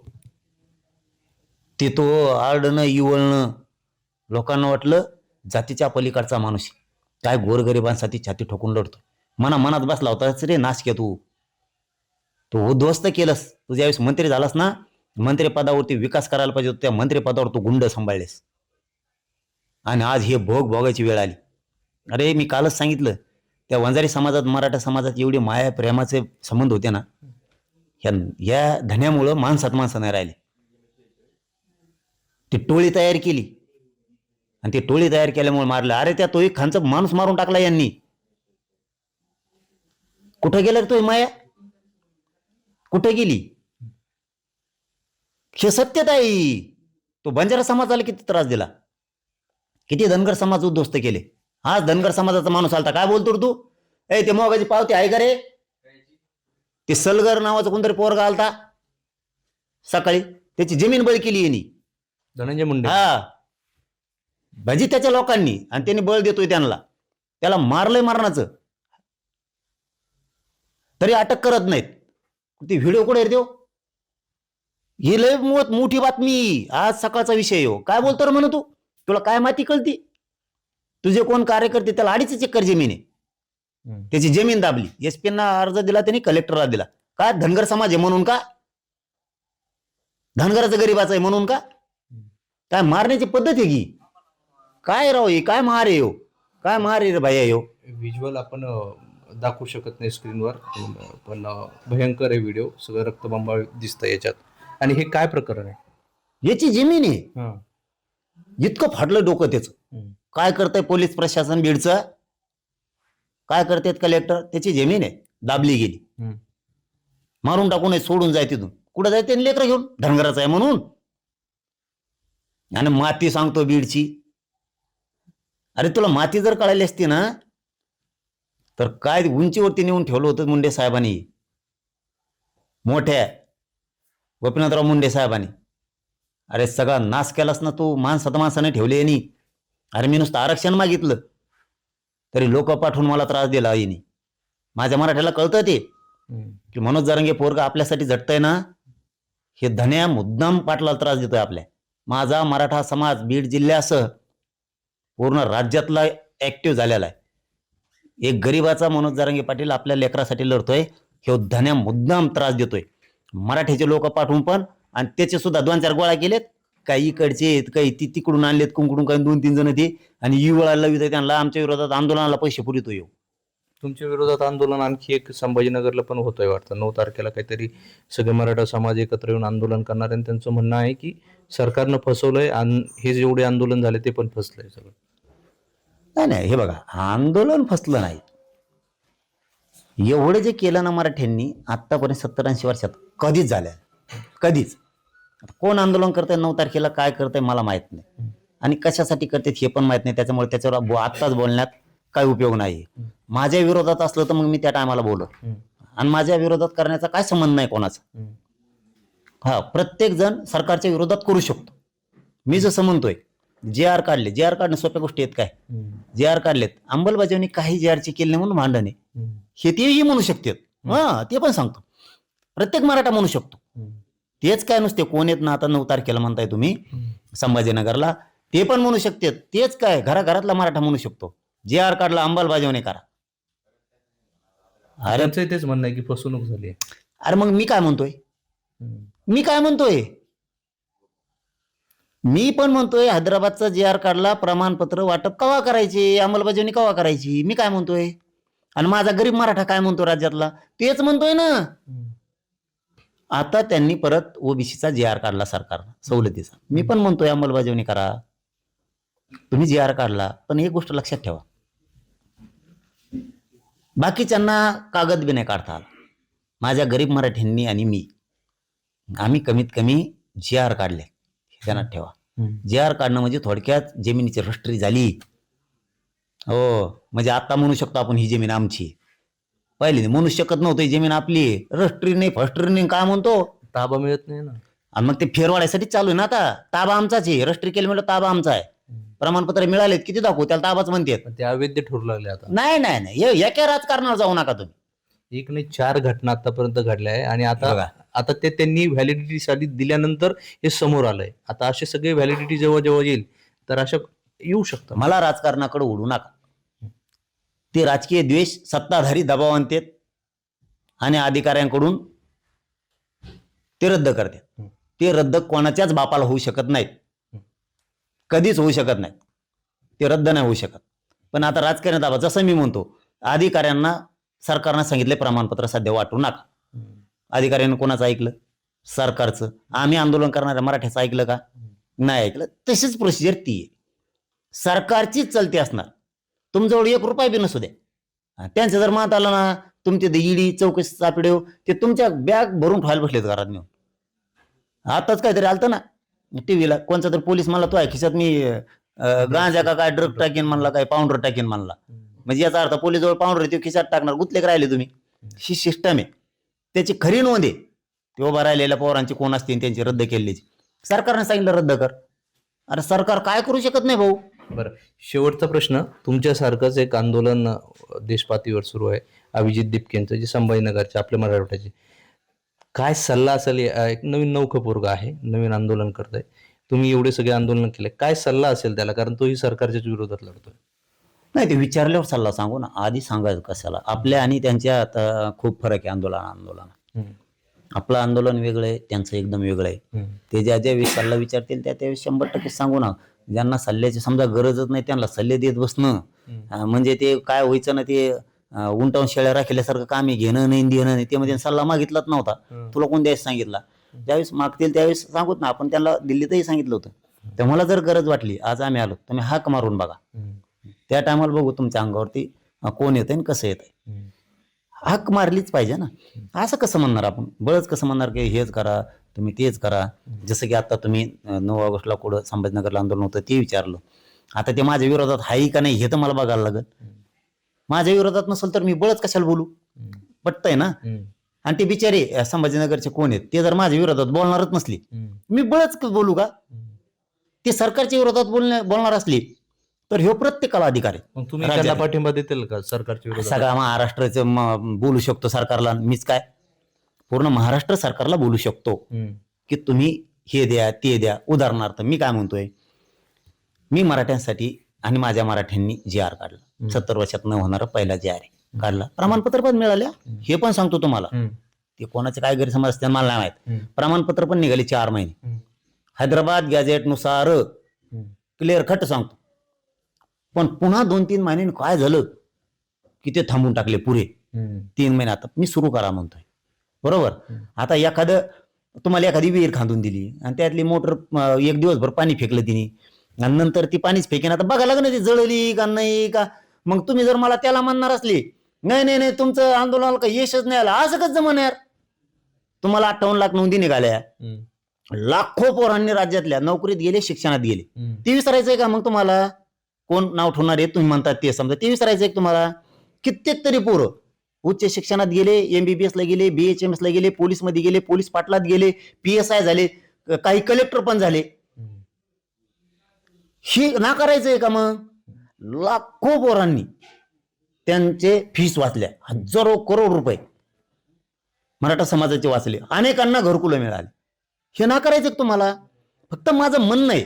ते तो आरडणं इवळणं, लोकांना वाटलं जातीच्या पलीकडचा माणूस काय गोरगरिबांसाठी छाती ठोकून लढतो. मनात बसला होतास रे नासक्या तू. तू उद्ध्वस्त केलंस. तू ज्यावेळेस मंत्री झालास ना, मंत्रिपदावरती विकास करायला पाहिजे होता, त्या मंत्रिपदावर तू गुंड सांभाळलेस आणि आज हे भोग भोगायची वेळ आली. अरे मी कालच सांगितलं, त्या वंजारी समाजात मराठा समाजात एवढी माया प्रेमाचे संबंध होते ना, या धन्यामुळं माणसात माणसं नाही राहिले. ती टोळी तयार केली आणि ती टोळी तयार केल्यामुळे मारलं. अरे त्या तोही खानचा माणूस मारून टाकला यांनी. कुठं गेला रे तोही माया? कुठे गेली? हे सत्यता आहे. तो बंजारा समाजाला किती त्रास दिला, किती धनगर समाज उद्ध्वस्त केले. आज धनगर समाजाचा माणूस आलता, काय बोलतो रे तू? ते मोगाची पावती आहे का रे? ते सलगर नावाचं कोणतरी पोरगा आलता सकाळी, त्याची जमीन बळी केली यांनी, धनंजय मुंडे. हा भजी त्याच्या लोकांनी, आणि त्यांनी बळ देतोय त्यांना. त्याला मारलंय मरणाचं, तरी अटक करत नाहीत. ते व्हिडिओ कुठे देऊ? ही लय मोठी बातमी, आज सकाळचा विषय हो. काय बोलतो रे म्हणून तू? तुला काय माहिती कळती? तुझे कोण कार्यकर्ते, त्याला 2.5 एकर जमीन आहे, त्याची जमीन दाबली. एसपींना अर्ज दिला त्यांनी, कलेक्टरला दिला. काय धनगर समाज आहे म्हणून का? धनगराचं गरीबाचं आहे म्हणून का? काय मारण्याची पद्धत आहे की काय राव? हे काय मार आहे? काय मार आहे रे भाई? यो व्हिज्युअल आपण दाखवू शकत नाही स्क्रीनवर, पण भयंकर आहे व्हिडिओ. सगळं रक्तबंबाळ दिसतं याच्यात. आणि हे काय प्रकरण आहे? याची जमीन आहे. इतकं फाटलं डोकं त्याचं. काय करतंय पोलीस प्रशासन बीडचं? काय करतायत कलेक्टर? त्याची जमीन आहे, दाबली गेली. मारून टाकू नये, सोडून जाय तिथून. कुठं जाय? त्यांनी लेकरं घेऊन, धनगराचं आहे म्हणून. आणि माती सांगतो बीडची. अरे तुला माती जर कळाली असती ना, तर काय उंचीवरती नेऊन ठेवलं होतं मुंडे साहेबांनी, मोठ्या गोपीनाथराव मुंडे साहेबांनी. अरे सगळा नाश केलास ना तू. माणसाने ठेवले यांनी. अरे मी नुसतं आरक्षण मागितलं तरी लोक पाठवून मला त्रास दिला यांनी. माझ्या मराठ्याला कळतं ते की मनोज जरांगे पोरगा आपल्यासाठी झटतंय ना, हे धन्या मुद्दाम पाटलाला त्रास देतोय आपल्या. माझा मराठा समाज बीड जिल्ह्यासह पूर्ण राज्यातला ऍक्टिव्ह झालेला आहे. एक गरीबाचा मनोज जरांगे पाटील आपल्या लेकरासाठी लढतोय. हे धन्या मुद्दाम त्रास देतोय. मराठीचे लोक पाठवून पण, आणि त्याचे सुद्धा 2-4 गोळा केलेत. काही इकडचे आहेत, काही ती तिकडून आणलेत, कुंकडून काही 2-3 जण ते, आणि युवळाला विधय त्यांना आमच्या विरोधात आंदोलनाला पैसे पुरवतो येऊ. तुमच्या विरोधात आंदोलन आणखी एक संभाजीनगरला पण होतंय वाटतं. 9 तारखेला काहीतरी सगळे मराठा समाज एकत्र येऊन आंदोलन करणार आहे. त्यांचं म्हणणं आहे की सरकारनं फसवलंय आणि हे जेवढे आंदोलन झाले ते पण फसलंय सगळं. नाही, हे बघा, आंदोलन फसलं नाही. एवढं जे केलं ना मराठ्यांनी आतापर्यंत 70-80 वर्षात कधीच झालं, कधीच. कोण आंदोलन करतंय 9 तारखेला, काय करतंय मला माहित नाही, आणि कशासाठी करतात हे पण माहित नाही. त्याच्यामुळे त्याच्यावर आत्ताच बोलण्यात काही उपयोग नाही. माझ्या विरोधात असलं तर मग मी त्या टायमाला बोलत, आणि माझ्या विरोधात करण्याचा काय संबंध नाही कोणाचा. हा, प्रत्येक जण सरकारच्या विरोधात करू शकतो. मी जसं म्हणतोय, JR काढले, JR काढणं सोप्या गोष्टी आहेत काय? JR काढलेत, अंमलबजावणी काही JRची केली नाही म्हणून भांडण आहे, हे तेही म्हणू शकतात. हा, ते पण सांगतो, प्रत्येक मराठा म्हणू शकतो. तेच काय नुसते कोण येत ना, आता 9 तारखेला म्हणताय तुम्ही संभाजीनगरला, ते पण म्हणू शकतात. तेच काय घराघरातला मराठा म्हणू शकतो, JR काढला, अंमलबजावणी करा. अरे त्यांचं तेच म्हणणं आहे की फसवणूक झाली. अरे मग मी काय म्हणतोय, मी पण म्हणतोय हैदराबादचा JR काढला, प्रमाणपत्र वाटप कवा करायची, अंमलबजावणी कवा करायची, मी काय म्हणतोय. आणि माझा गरीब मराठा काय म्हणतो राज्यातला, तेच म्हणतोय ना. आता त्यांनी परत ओबीसीचा JR काढला सरकारनं सवलतीचा. मी पण म्हणतोय अंमलबजावणी करा. तुम्ही JR काढला, पण एक गोष्ट लक्षात ठेवा, बाकीच्यांना कागद बी नाही काढता आला. माझ्या गरीब मराठ्यांनी आणि मी, आम्ही कमीत कमी JR काढले, हे ध्यानात ठेवा. JR काढणं म्हणजे थोडक्यात जमिनीची रजिस्ट्री झाली. हो, म्हणजे आता म्हणू शकतो आपण ही जमीन आमची. पहिले म्हणू शकत नव्हतं ही जमीन आपली. रजिस्ट्री नाही, फस्ट्री नाही, काय म्हणतो, ताबा मिळत नाही ना. आणि मग ते फेरवाड्यासाठी चालू आहे ना आता. ताबा आमचाच आहे, रजिस्ट्री केली म्हणजे ताबा आमचा आहे. प्रमाणपत्र मिळालेत, किती दाखवू, त्याला ताबाच म्हणतात. पण ते अवैध ठरू लागले आता. नाही, एका राजकारणावर जाऊ नका तुम्ही. एक नाही 4 घटना आतापर्यंत घडल्या आहे, आणि आता ते त्यांनी व्हॅलिडिटीसाठी दिल्यानंतर हे समोर आलंय. आता असे सगळे व्हॅलिडिटी जेव्हा येईल तर अशा येऊ शकतात. मला राजकारणाकडे ओढू नका. ते राजकीय द्वेष सत्ताधारी दबाव आणतात आणि अधिकाऱ्यांकडून ते रद्द करतात. ते रद्द कोणाच्याच बापाला होऊ शकत नाहीत, कधीच होऊ शकत नाहीत. ते रद्द नाही होऊ शकत. पण आता राजकारण दाबा, जसं मी म्हणतो, अधिकाऱ्यांना सरकारनं सांगितले प्रमाणपत्र सध्या वाटू नका. अधिकाऱ्यांनी कोणाचं ऐकलं? सरकारचं. आम्ही आंदोलन करणाऱ्या मराठ्याचं ऐकलं का? नाही ऐकलं. तशीच प्रोसिजर ती आहे, सरकारचीच चलती असणार. तुमच्याजवळ 1 रुपया बी नसू द्या, त्यांचं जर मात आलं ना, तुमचे ईडी चौकशी चापडे ते तुमच्या बॅग भरून ठेवायला बसलेत घरात नेऊन. आताच काहीतरी आलतं ना टीव्हीला, कोणचा तर पोलीस म्हणला तो आहे खिशात मी गांजा का काय ड्रग टाकीन म्हणला, काय पावडर टाकीन म्हणला. म्हणजे याचा अर्थ पोलीस जवळ पावडर ते खिशात टाकणार, गुतले राहिले तुम्ही. ही सिस्टम आहे, त्याची खरी नोंद आहे. ते उभा राहिलेल्या पोरांची कोण असतील त्यांची रद्द केलेली. सरकारने सांगितलं रद्द कर. अरे सरकार काय करू शकत नाही भाऊ. बरं, शेवटचा प्रश्न. तुमच्यासारखंच एक आंदोलन देशपातळीवर सुरू आहे, अभिजित दिपकेंचं, जे संभाजीनगरचे आपल्या मराठवाड्याचे. काय सल्ला असेल? एक नवीन नौखं पोरगा आहे, नवीन आंदोलन करताय, तुम्ही एवढे सगळे आंदोलन केले, काय सल्ला असेल त्याला? कारण तोही सरकारच्याच विरोधात लढतोय. नाही, ते विचारल्यावर सल्ला सांगू ना, आधी सांगायचं कशाला. आपल्या आणि त्यांच्या आता खूप फरक आहे आंदोलन. आपलं आंदोलन वेगळं आहे, त्यांचं एकदम वेगळं आहे. ते ज्या वेळी सल्ला विचारतील त्यावेळी 100% सांगू ना. ज्यांना सल्ल्याची समजा गरजच नाही त्यांना सल्ले देत बसणं म्हणजे ते काय व्हायचं ना, ते उंटावून शेळ्या राखल्यासारखं काम आहे. घेणं नाही देणं नाही. ते म्हणजे सल्ला मागितलाच नव्हता, तुला कोण द्यायचं सांगितला. ज्यावेळेस मागतील त्यावेळेस सांगूत ना. आपण त्यांना दिल्लीतही सांगितलं होतं, तुम्हाला जर गरज वाटली, आज आम्ही आलो, तुम्ही हाक मारून बघा. त्या टायमाला बघू तुमच्या अंगावरती कोण येतंय आणि कसं येतंय. हाक मारलीच पाहिजे ना. असं कसं म्हणणार आपण, बळच कसं म्हणणार की हेच करा तुम्ही तेच करा. जसं की आता तुम्ही 9 ऑगस्टला कुठं संभाजीनगरला आंदोलन होतं ते विचारलं. आता ते माझ्या विरोधात आहे का नाही हे तर मला बघायला लागेल. माझ्या विरोधात नसेल तर मी बळच कशाला बोलू? पटतंय ना. आणि ते बिचारे संभाजीनगरचे कोण आहेत ते जर माझ्या विरोधात बोलणारच नसली, मी बळच बोलू का? ते सरकारच्या विरोधात बोलणार असली तर ह्यो प्रत्येकाला अधिकार आहे. मग तुम्ही त्यांना पाठिंबा देतील का सरकारच्या विरोधात? सगळा महाराष्ट्राचं बोलू शकतो सरकारला. मीच काय, पूर्ण महाराष्ट्र सरकारला बोलू शकतो. की तुम्ही हे द्या ते द्या. उदाहरणार्थ मी काय म्हणतोय, मी मराठ्यांसाठी आणि माझ्या मराठ्यांनी जी आर काढला, 70 वर्षात न होणारा पहिला जी आर आहे काढला, प्रमाणपत्र पण मिळाल्या. हे पण सांगतो तुम्हाला, ते कोणाचे काय गैरसमज असते मला नाही माहित. प्रमाणपत्र पण निघाले 4 महिने. हैदराबाद गॅझेटनुसार क्लिअर कट सांगतो. पण पुन्हा 2-3 महिन्यांनी काय झालं की ते थांबून टाकले पुरे 3 महिने. आता मी सुरू करा म्हणतोय, बरोबर. आता तुम्हाला एखादी विहीर खांदून दिली आणि त्यातली मोटर 1 दिवसभर पाणी फेकलं तिने आणि नंतर ती पाणीच फेकेन. आता बघा लागलं ती जळली का नाही का. मग तुम्ही जर मला त्याला म्हणणार असले, नाही नाही नाही तुमचं आंदोलनाला काही यशच नाही आलं, असं कसं जमणार. तुम्हाला 58 लाख नोंदी निघाल्या, लाखो पोरांनी राज्यातल्या नोकरीत गेले, शिक्षणात गेले. ते विसरायचंय का मग तुम्हाला? कोण नाव ठेवणार आहे तुम्ही म्हणतात ते समजा, ते विसरायचंय तुम्हाला? कित्येक तरी पोरं उच्च शिक्षणात गेले, MBBS ला गेले, BHMS ला गेले, पोलीस मध्ये गेले, पोलीस पाटलात गेले, PSI झाले, काही कलेक्टर पण झाले. ही नाकारायचंय का मग? लाखो पोरांनी त्यांचे फीस वाचल्या, हजारो करोड रुपये मराठा समाजाचे वाचले, अनेकांना घरकुलं मिळाले. हे नाकारायचं तुम्हाला? फक्त माझं म्हणणं आहे,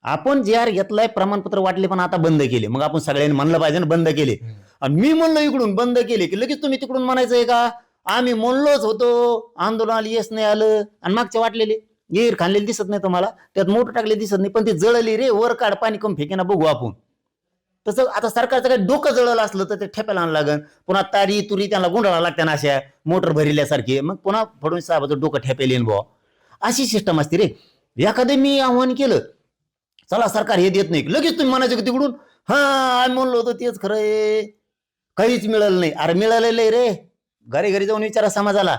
आपण जे आर घेतलाय, प्रमाणपत्र वाटले पण आता बंद केले. मग आपण सगळ्यांनी म्हणलं पाहिजे ना बंद केले. आणि मी म्हणलो इकडून बंद केले की लगेच तुम्ही तिकडून म्हणायचंय का आम्ही म्हणलोच होतो, आंदोलनाला यश नाही आलं. आणि मागचे वाटलेले विहीर खाल्लेले दिसत नाही तुम्हाला, त्यात मोटर टाकले दिसत नाही, पण ते जळली रे, वर काढ पाणी कम फेकेना बघू आपण. तसं आता सरकारचं काही डोकं जळलं असलं तर ते ठेप्याला आणावं लागेल, पुन्हा तारी तुरी त्यांना गुंडाळा लागते ना अशा मोटर भरिल्यासारखी. मग पुन्हा फडणवीस साहेबाचं डोकं ठेपेल येईन बुवा, अशी सिस्टम असते रे. एखादं मी आव्हान केलं, चला सरकार हे देत नाही, लगेच तुम्ही म्हणायचं की तिकडून हा आम्ही म्हणलो होतो तेच खरंय, काहीच मिळालं नाही. अरे मिळालेलं आहे रे, घरी घरी जाऊन विचारा समाजाला.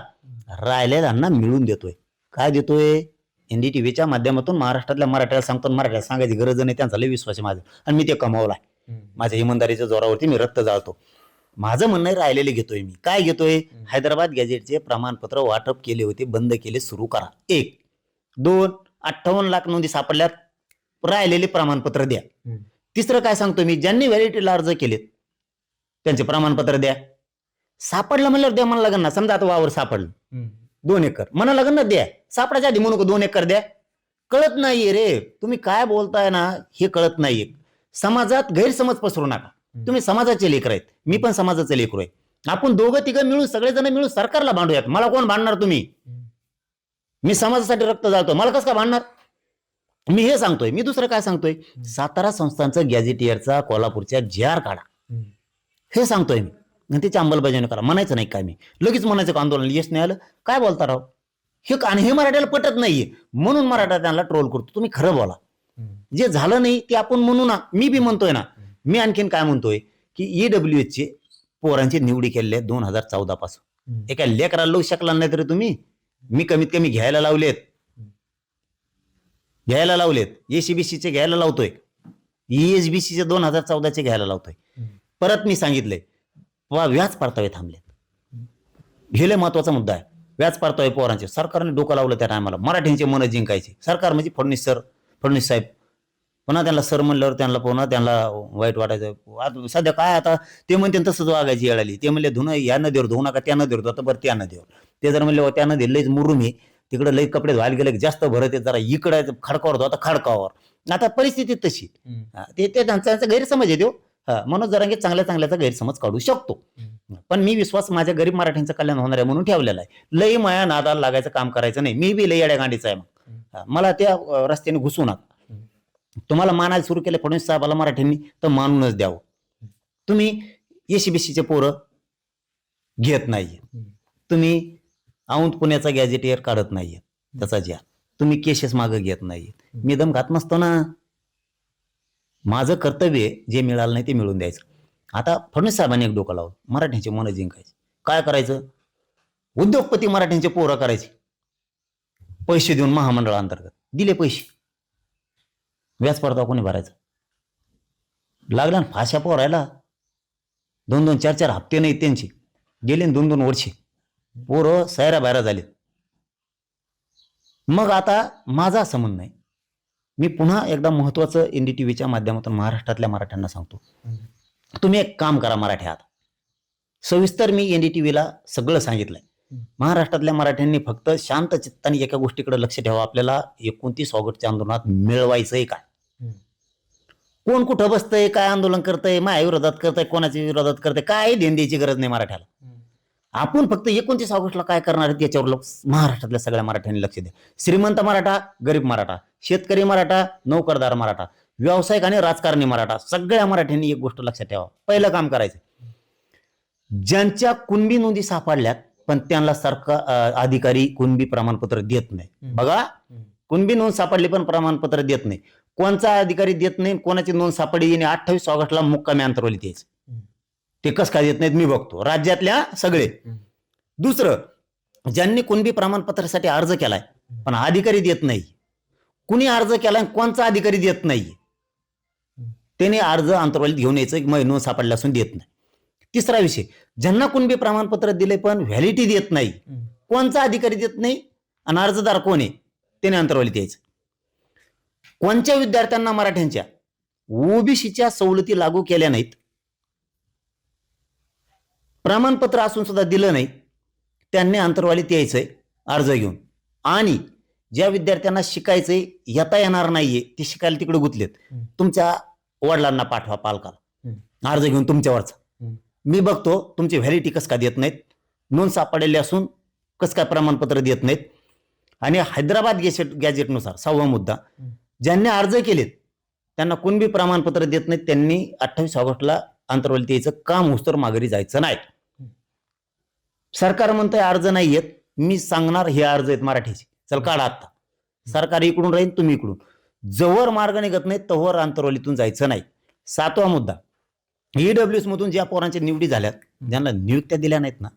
राहिलेल्यांना मिळून देतोय. काय देतोय? NDTVच्या माध्यमातून महाराष्ट्रातल्या मराठ्याला सांगतो, मराठ्याला सांगायची गरज नाही, त्यांचा लय विश्वास आहे माझा आणि मी ते कमावलाय. माझ्या इमानदारीच्या जोरावरती मी रक्त जाळतो. माझं म्हणणं राहिलेले घेतोय मी. काय घेतोय? हैदराबाद गॅझेटचे प्रमाणपत्र वाटप केले होते, बंद केले, सुरू करा. 1. 2. 58 लाख नोंदी सापडल्यात, राहिलेले प्रमाणपत्र द्या. तिसरं काय सांगतो मी, ज्यांनी व्हॅलिडिटीला अर्ज केलेत त्यांचे प्रमाणपत्र द्या. सापडलं म्हणल्यावर द्या म्हणा लागेल ना. समजा आता वावर सापडलं 2 एकर, म्हणा लागेल ना द्या. सापडायच्या आधी म्हणू 2 एकर द्या. कळत नाहीये रे, तुम्ही काय बोलताय ना हे कळत नाहीये. समाजात गैरसमज पसरू नका. तुम्ही समाजाचे लेकर आहेत, मी पण समाजाचे लेकर आहे. आपण दोघं तिघं मिळून, सगळेजण मिळून सरकारला भांडूयात. मला कोण भांडणार? तुम्ही. मी समाजासाठी रक्त जाळतो, मला कसं काय भांडणार? मी हे सांगतोय. मी दुसरं काय सांगतोय, सातारा संस्थांचं गॅझेटियरचा कोल्हापूरच्या JR काढा, हे सांगतोय मी. आणि त्याची अंमलबजावणी करा. म्हणायचं नाही काय मी लगेच म्हणायचं का आंदोलन यश नाही आलं, काय बोलता राव हे. आणि हे मराठ्याला पटत नाहीये म्हणून मराठा त्यांना ट्रोल करतो. तुम्ही खरं बोला, जे झालं नाही ते आपण म्हणू ना. मी बी म्हणतोय ना. मी आणखीन काय म्हणतोय की EWH चे पोरांची निवडी केलेली आहे 2014 पासून. एका लेकराला लावू शकला नाही तरी तुम्ही, मी कमीत कमी घ्यायला लावलेत. ACBC चे घ्यायला लावतोय, ESBC चे 2014 चे घ्यायला लावतोय. परत मी सांगितलंय, व्याज परतावे थांबलेत. हे लय महत्वाचा मुद्दा आहे. व्याज परतावे पोरांचे सरकारने डोकं लावलं त्या टायमाला. मराठ्यांचे मन जिंकायचे. सरकार म्हणजे फडणवीस साहेब. पुन्हा त्यांना सर म्हणल्यावर त्यांना वाईट वाटायचं. सध्या काय आता ते म्हणते तसंच वागायची येळ आली. ते म्हणले धुणं या नदीवर धुवू नका, त्या नदीवर धुता, बरं त्या नदीवर. ते जर म्हणले त्या नदी लईच मुरुम आहे, तिकडे लई कपडे धुवायला गेले जास्त भरत येत, जरा इकडे खडकावर धुवा, आता खडकावर. आता परिस्थिती तशी. ते त्यांचा गैरसमज आहे तो. मनोज जरांगे चांगल्याचा गैरसमज काढू शकतो. पण मी विश्वास माझ्या गरीब मराठ्यांचं कल्याण होणार आहे म्हणून ठेवलेला आहे. लई माया नादाला लागायचं काम करायचं नाही. मी बी लई येड्या गांडीचा आहे. मग मला त्या रस्त्याने घुसू नका. तुम्हाला मानायला सुरू केलं फडणवीस साहेबाला मराठ्यांनी, तर मानूनच द्यावं. तुम्ही ACBCचे पोरं घेत नाहीये, तुम्ही औंध पुण्याचा गॅझेटियर काढत नाहीये त्याचा ज्या, तुम्ही केसेस मागं घेत नाहीये. मी दम घात नसतो ना. माझं कर्तव्य जे मिळालं नाही ते मिळून द्यायचं. आता फडणवीस साहेबांनी एक डोकं लावलं, मराठ्यांचे मन जिंकायचे. काय करायचं? उद्योगपती मराठ्यांचे पोरं करायचे, पैसे देऊन महामंडळाअंतर्गत दिले पैसे. व्याज परतावा कोणी भरायचा? लागला ना फाशा पोरायला. 2-2, 4-4 हप्ते नाहीत त्यांचे, गेले 2-2 वर्षे. पोरं सैरा बाहेर झाले. मग आता माझं असं म्हणणं आहे, मी पुन्हा एकदा महत्वाचं NDTVच्या माध्यमातून महाराष्ट्रातल्या मराठ्यांना सांगतो, तुम्ही एक काम करा मराठ्या. आता सविस्तर मी NDTVला सगळं सांगितलंय. महाराष्ट्रातल्या मराठ्यांनी फक्त शांत चित्ताने एका गोष्टीकडे लक्ष ठेवा, आपल्याला 29 ऑगस्टच्या आंदोलनात मिळवायचंय काय, कोण कुठं बसतंय, काय आंदोलन करतंय, माझ्या विरोधात करतंय, कोणाच्या विरोधात करतंय, काय देण द्यायची गरज नाही मराठ्याला. आपण फक्त 29 ऑगस्टला काय करणार आहेत याच्यावर महाराष्ट्रातल्या सगळ्या मराठ्यांनी लक्ष द्या. श्रीमंत मराठा, गरीब मराठा, शेतकरी मराठा, नोकरदार मराठा, व्यावसायिक आणि राजकारणी मराठा, सगळ्या मराठ्यांनी एक गोष्ट लक्षात ठेवा, पहिलं काम करायचं, ज्यांच्या कुणबी नोंदी सापडल्यात पण त्यांना सरकार अधिकारी कुणबी प्रमाणपत्र देत नाही. बघा, कुणबी नोंद सापडली पण प्रमाणपत्र देत नाही. कोणचा अधिकारी देत नाही, कोणाची नोंद सापडली आणि 28 ऑगस्टला मुक्कामी अंतरवली द्यायचं. ते कसं काय देत नाहीत मी बघतो, राज्यातल्या सगळे. दुसरं, ज्यांनी कुणबी प्रमाणपत्रासाठी अर्ज केलाय पण अधिकारी देत नाही, कुणी अर्ज केलाय कोणचा अधिकारी देत नाही, त्याने अर्ज अंतरवलीत घेऊन यायचं, नोंद सापडल्या असून देत नाही. तिसरा विषय, ज्यांना कुणबी प्रमाणपत्र दिले पण व्हॅलिडिटी देत नाही, कोणचा अधिकारी देत नाही आणि अर्जदार कोण आहे त्याने अंतरवलीत यायचं. कोणत्या विद्यार्थ्यांना मराठ्यांच्या ओबीसीच्या सवलती लागू केल्या नाहीत, प्रमाणपत्र असून सुद्धा दिलं नाही, त्यांनी अंतरवालीत यायचंय अर्ज घेऊन. आणि ज्या विद्यार्थ्यांना शिकायचंय, येता येणार नाहीये, ते शिकायला तिकडे गुंतलेत, तुमच्या वडिलांना पाठवा पालकाला अर्ज घेऊन तुमच्यावरचा. मी बघतो तुमची व्हॅलिडिटी कसं काय देत नाहीत, नोंद सापडलेली असून कसं काय प्रमाणपत्र देत नाहीत. आणि हैदराबाद गॅजेटनुसार 6वा मुद्दा, ज्यांनी अर्ज केलेत त्यांना कुणबी प्रमाणपत्र देत नाहीत, त्यांनी 28 ऑगस्टला अंतरवलीत यायचं, काम होस्तर माघारी जायचं नाही. सरकार म्हणतंय अर्ज नाही येत, मी सांगणार हे अर्ज आहेत मराठीचे, चल काढा आता. सरकार इकडून राहील, तुम्ही इकडून, जवळ मार्ग निघत नाही तोवर अंतरवलीतून जायचं नाही. 7वा मुद्दा, ईडब्ल्यूएस मधून ज्या पोरांच्या निवडी झाल्यात, ज्यांना नियुक्त्या दिल्या नाहीत ना,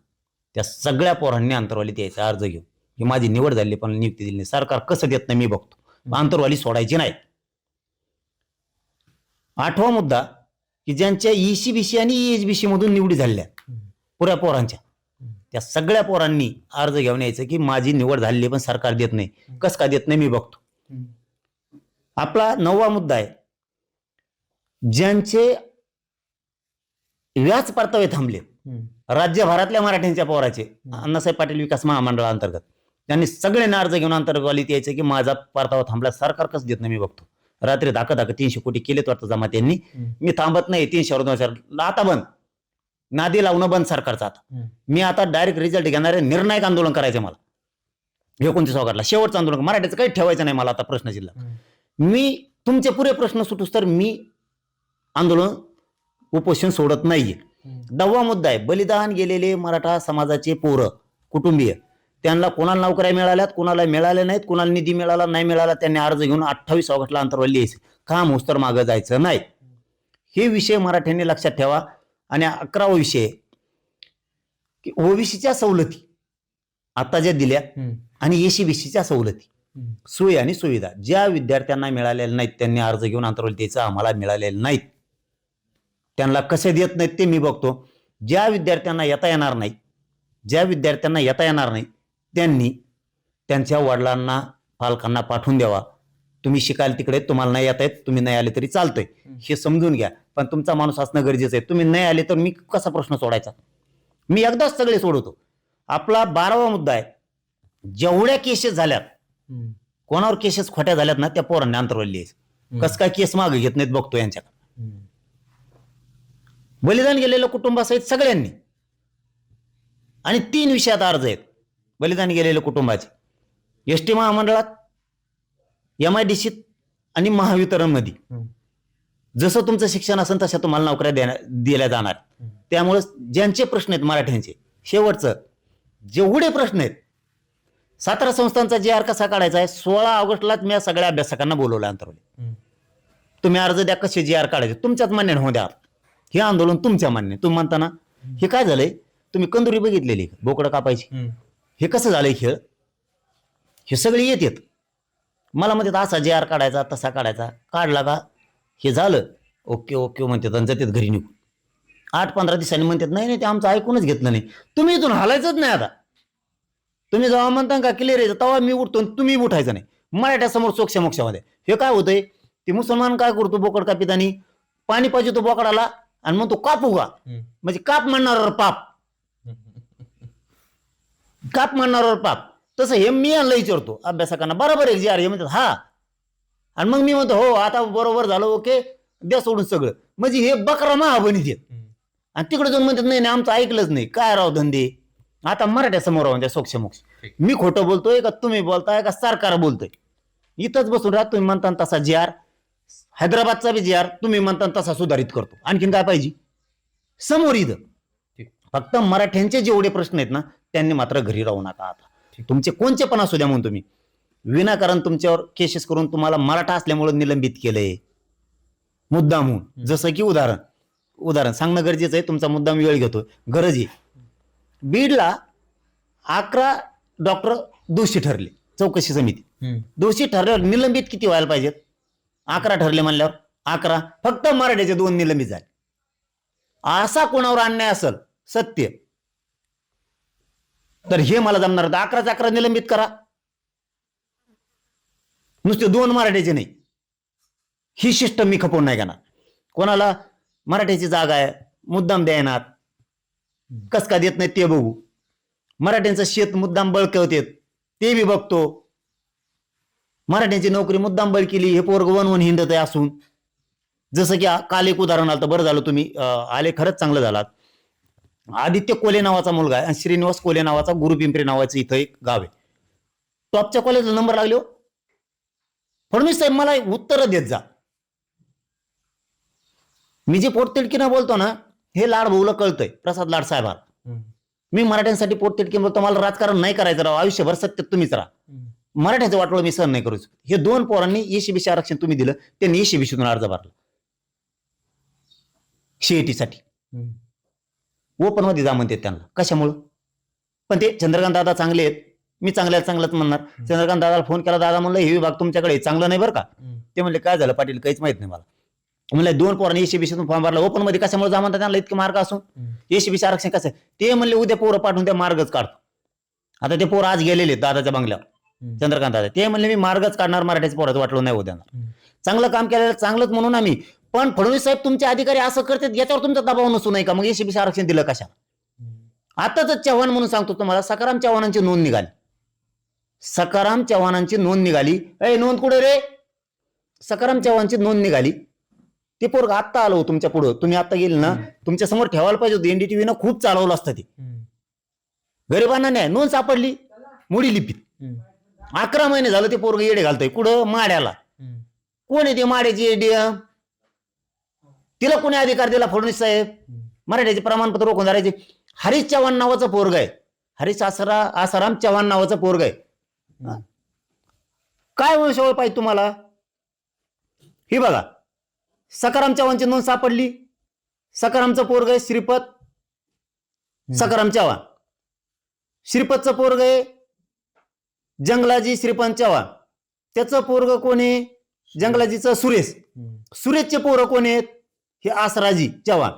त्या सगळ्या पोरांनी अंतरवालीत यायचं अर्ज घेऊन, ही माझी निवड झाली पण नियुक्ती दिली नाही. सरकार कसं देत नाही मी बघतो, अंतरवाली सोडायची नाही. 8वा मुद्दा, की ज्यांच्या ईसीबीसी आणि ईएचबीसी मधून निवडी झालेल्या पुऱ्या पोरांच्या, त्या सगळ्या पोरांनी अर्ज घेऊन यायचं की माझी निवड झालेली पण सरकार देत नाही, कसं का देत नाही मी बघतो. आपला 9वा मुद्दा आहे, ज्यांचे व्याज परतावे थांबले राज्यभरातल्या मराठ्यांच्या पोराचे, अण्णासाहेब पाटील विकास महामंडळाअंतर्गत, त्यांनी सगळ्यांना अर्ज घेऊन अंतर्गत यायचं की माझा परतावा थांबला, सरकार कसं देत नाही मी बघतो. रात्री धाका 300 कोटी केलेत वाटतं जमा त्यांनी, मी थांबत नाही, 300 वर 200 आता बंद, नादी लावणं बंद सरकारचं. आता मी आता डायरेक्ट रिझल्ट घेणारे, निर्णायक आंदोलन करायचं मला 29 ऑगस्टला, शेवटचं आंदोलन, मराठीचं काही ठेवायचं नाही मला आता प्रश्न जिल्हा. मी तुमचे पुरे प्रश्न सुटूस तर मी आंदोलन उपोषण सोडत नाहीये. 10वा मुद्दा आहे, बलिदान गेलेले मराठा समाजाचे पोरं कुटुंबीय, त्यांना कोणाला नोकऱ्या मिळाल्यात, कोणाला मिळाल्या नाहीत, कोणाला निधी मिळाला नाही मिळाला, त्यांनी अर्ज घेऊन 28 ऑगस्टला अंतरवली यायचं, काम होस्तर मागं जायचं नाही. हे विषय मराठ्यांनी लक्षात ठेवा. आणि 11वा विषय, की ओबीसीच्या सवलती आता ज्या दिल्या आणि एसीबीसीच्या सवलती, सोयी आणि सुविधा ज्या विद्यार्थ्यांना मिळालेल्या नाहीत त्यांनी अर्ज घेऊन अंतरवली द्यायचं, आम्हाला मिळालेलं नाहीत, त्यांना कसे देत नाहीत ते मी बघतो. ज्या विद्यार्थ्यांना येता येणार नाही, त्यांनी त्यांच्या वडिलांना पालकांना पाठवून द्यावा, तुम्ही शिकायला तिकडे, तुम्हाला नाही येत आहेत, तुम्ही नाही आले तरी चालतंय, हे समजून घ्या, पण तुमचा माणूस असणं गरजेचं आहे. तुम्ही नाही आले तर मी कसा प्रश्न सोडायचा, मी एकदाच सगळे सोडवतो. आपला 12वा मुद्दा आहे, जेवढ्या केसेस झाल्यात, कोणावर केसेस खोट्या झाल्यात ना, त्या पोरांनी अंतरवली यायचं, कसं काय केस मागे घेत नाहीत बघतो यांच्याकडे. बलिदान गेलेलं कुटुंबासहित सगळ्यांनी, आणि 3 विषयात अर्ज आहेत बलिदान गेलेल्या कुटुंबाचे, एसटी महामंडळात, MIDCत आणि महावितरणमध्ये. जसं तुमचं शिक्षण असेल तशा तुम्हाला नोकऱ्या दिल्या जाणार. त्यामुळे ज्यांचे प्रश्न आहेत मराठ्यांचे, शेवटचं जेवढे प्रश्न आहेत, 17 संस्थांचा JR कसा काढायचा आहे, 16 ऑगस्टलाच मी सगळ्या अभ्यासकांना बोलवलं अंतरवली, तुम्ही अर्ज द्या, कसे JR काढायचे तुमच्याच मान्य होऊ द्या, हे आंदोलन तुमच्या मान्य. तुम्ही म्हणताना हे काय झालंय, तुम्ही कंदुरी बघितलेली बोकडं कापायची, हे कसं झालंय खेळ, हे सगळे येत मला म्हणतात असा JR काढायचा, तसा काढायचा, काढला का हे झालं, ओके ओके म्हणतात आणि जातात घरी निघून. 8-15 दिवसांनी म्हणतात नाही नाही ते आमचं ऐकूनच घेतलं नाही, तुम्ही इथून हालायचंच नाही. आता तुम्ही जेव्हा म्हणता का क्लिअर यायचं तेव्हा मी उठतो, तुम्ही उठायचं नाही. मराठ्यासमोर सोक्ष मोक्षामध्ये हे काय होतंय, ते मुसलमान काय करतो, बोकड कापितानी पाणी पाहिजे तो बोकडाला आणि मग तो कापू का, म्हणजे काप म्हणणार पाप, काप मानणाऱ्यावर पाप. तसं हे मी यांना विचारतो अभ्यासकांना, बरोबर आहे जी आर हे म्हणतात हा, आणि मग मी म्हणतो हो आता बरोबर झालं, ओके द्या सोडून सगळं. म्हणजे हे बकरा महाबनीत येत आणि तिकडे जाऊन म्हणतात नाही नाही आमचं ऐकलंच नाही. काय राव धंदे. आता मराठ्या समोर राहून द्या सोक्षमोक्ष. मी खोटं बोलतोय का तुम्ही बोलताय का सरकार बोलतोय? इथंच बसून राहा. तुम्ही म्हणता तसा जी आर, हैदराबादचा बी जी आर तुम्ही म्हणता तसा सुधारित करतो. आणखीन काय पाहिजे समोर इथं? फक्त मराठ्यांचे जेवढे प्रश्न आहेत ना त्यांनी मात्र घरी राहू नका. आता तुमचे कोणचे पण असू द्या म्हणून तुम्ही विनाकारण तुमच्यावर केसेस करून तुम्हाला मराठा असल्यामुळे निलंबित केलंय मुद्दाम म्हणून. जसं की उदाहरण सांगणं गरजेचं आहे. तुमचा मुद्दाम वेळ घेतो, गरज आहे. बीडला 11 डॉक्टर दोषी ठरले चौकशी समिती. दोषी ठरल्यावर निलंबित किती व्हायला पाहिजेत? 11 ठरले म्हणल्यावर 11. फक्त मराठ्याचे 2 निलंबित झाले. असा कोणावर अन्याय असेल सत्य तर हे मला जमणार. 11 निलंबित करा, नुसते 2 मराठ्याचे नाही. ही सिस्टम मी खपवून नाही घेणार. कोणाला मराठ्याची जागा आहे मुद्दाम द्यायनात, कस का देत नाही ते बघू. मराठ्यांचं शेत मुद्दाम बळकवतेत ते बी बघतो. मराठ्यांची नोकरी मुद्दाम बळ केली, हे पोरग वनवून हिंडत आहे असून. जसं की काल एक उदाहरण आलं, बरं झालं तुम्ही आले, खरंच चांगलं झालात. आदित्य कोले नावाचा मुलगा आहे आणि श्रीनिवास कोले नावाचा गुरुपिंपरी नावाचं इथं एक गाव आहे. टॉपच्या कॉलेजला नंबर लागले. फडणवीस साहेब मला उत्तर देत जा. मी जे पोटतिडकीनं बोलतो ना हे लाड भाऊला कळतंय, प्रसाद लाड साहेबाला. मी मराठ्यांसाठी पोटतिडकी बोलतो. मला राजकारण नाही करायचं राव, आयुष्यभर सत्य तुम्हीच राहा. मराठ्याचं वाटलं मी सहन नाही करू शकत. हे 2 पोरांनी एसीबीसी आरक्षण तुम्ही दिलं, त्यांनी एसीबीसीतून अर्ज भरला सीएटीसाठी. ओपन मध्ये जा म्हणते त्यांना. कशामुळं? पण ते चंद्रकांत दादा चांगले आहेत, मी चांगल्याच म्हणणार. चंद्रकांत दादाला फोन केला, दादा म्हणलं हे विभाग तुमच्याकडे चांगलं नाही बरं का. ते म्हणले काय झालं पाटील, काहीच माहित नाही मला. म्हणलं 2 पोरांनी एसीबीसीतून फॉर्म भरला, ओपन मध्ये कशामुळे जा म्हणतात त्यांना इतके मार्ग असून? एसीबीसी आरक्षण कसं? ते म्हणले उद्या पोरं पाठवून त्या मार्गच काढतो. आता ते पोरं आज गेलेले दादाच्या बंगल्यावर, चंद्रकांत दादा. ते म्हणले मी मार्गच काढणार, मराठ्याच्या पोराचं वाटलं नाही उद्या. चांगलं काम केलेलं चांगलंच म्हणून आम्ही. पण फडणवीस साहेब तुमचे अधिकारी असं करतात याच्यावर तुमचा दबाव नसू नये का? मग एसीबीसी आरक्षण दिलं कशा? आताच चव्हाण म्हणून सांगतो तुम्हाला, सकाराम चव्हाणांची नोंद निघाली. सकाराम चव्हाणांची नोंद निघाली. नोंद कुठे रे? सकाराम चव्हाणची नोंद निघाली. ते पोरग आत्ता आलो तुमच्या पुढं, तुम्ही आता गेले ना, तुमच्या समोर ठेवायला पाहिजे होतं. एनडीटीव्हीनं खूप चालवलं असतं ते. गरिबांना नाही नोंद सापडली मुडी लिपीत. 11 महिने झालं ते पोरग येडे घालतोय. कुठं? माड्याला. कोण आहे ते माड्याची एडीएम? तिला कोणी अधिकार दिला? फडणवीस साहेब. मराठ्याचे प्रमाणपत्र रोखून धरायचे. हरीश चव्हाण नावाचं पोरग आहे, हरीश आसाराम चव्हाण नावाचं पोरग आहे. काय वंशावळ पाहिजे तुम्हाला? ही बघा, सकाराम चव्हाणची नोंद सापडली. सकारामचं पोरग आहे श्रीपत सकाराम चव्हाण. श्रीपतचं पोरग आहे जंगलाजी श्रीपत चव्हाण. त्याचं पोरग कोण आहे? जंगलाजीचं सुरेश. सुरेशचे पोरं कोण आहेत? हे आसराजी चव्हाण.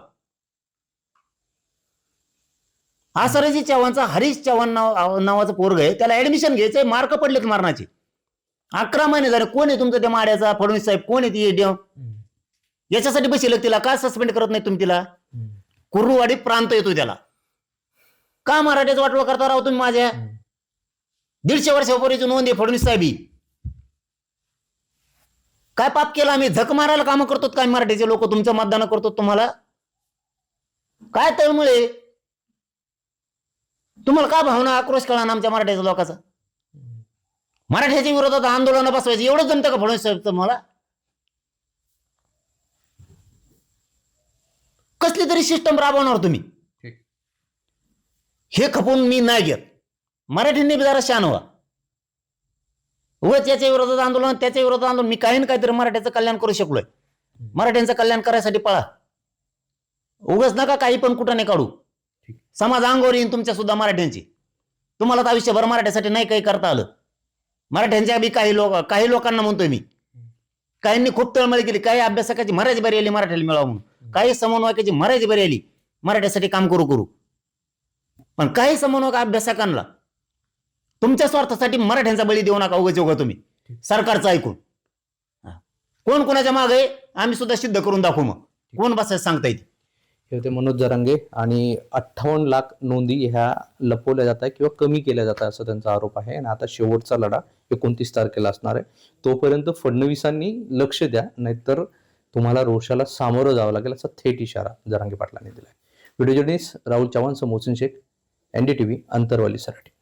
आसराजी चव्हाणचा हरीश चव्हाण नावाचं पोरग आहे, त्याला ऍडमिशन घ्यायचंय, मार्क पडलेत मारणाचे. 11 महिने झाले. कोण आहे तुमचं त्या माड्याचा? फडणवीस साहेब. कोण आहे ती एडीएम? याच्यासाठी बसेल तिला. का सस्पेंड करत नाही तुम्ही तिला? कुर्रुवाडी प्रांत येतो त्याला. का मराठ्याचं वाटवं करता राव तुम्ही माझ्या? 150 वर्षापूर्वीची नोंद आहे फडणवीस साहेब. काय पाप केलं आम्ही? झक मारायला कामं करतो काय मराठीचे लोक? तुमचं मतदान करतो तुम्हाला? काय तळमुळे तुम्हाला का भावना आक्रोश कळा आमच्या मराठ्याच्या लोकांचा? मराठ्याच्या विरोधात आंदोलन बसवायचं एवढं जमतं का फडणवीस साहेब तुम्हाला? कसली तरी सिस्टम राबवणार तुम्ही. हे खपून मी नाही घेत. मराठ्यांनी जरा शान व्हा. उगाच याच्या विरोधात आंदोलन, त्याच्या विरोधात आंदोलन. मी काही ना काहीतरी मराठ्याचं कल्याण करू शकलोय. मराठ्यांचं कल्याण करायसाठी पळा. उगाच नका काही पण कुठं नाही काढू. समाज अंगावर येईन तुमच्या सुद्धा मराठ्यांची. तुम्हाला तर आयुष्यभर मराठ्यासाठी नाही काही करता आलं. मराठ्यांच्या बी काही लोकांना म्हणतोय मी, काहींनी खूप तळमळ केली. काही अभ्यासकाची मराठी बरी आली मराठ्याला मिळावं म्हणून, काही समन्वयकाची मराठी बरी आली मराठ्यासाठी काम करू. पण काही समन्वयक अभ्यासकांना तुमच्या स्वार्थासाठी मराठ्यांचा बळी देऊ नका उगाच तुम्ही सरकारचं ऐकून. कोण कोणाच्या मागे आम्ही सुद्धा सिद्ध करून दाखवू. मग कोण बसायचं सांगता येते. हे होते मनोज जरांगे. आणि 58 लाख नोंदी ह्या लपवल्या जात आहे किंवा कमी केल्या जात आहे असं त्यांचा आरोप आहे. आणि आता शेवटचा लढा 29 तारखेला असणार आहे. तोपर्यंत फडणवीसांनी लक्ष द्या, नाहीतर तुम्हाला रोषाला सामोरं जावं लागेल, असा थेट इशारा जरांगे पाटलांनी दिला आहे. Video journalist Rahul Chavan, Mohsin Shaikh, NDTV, Antarwali, Sarati.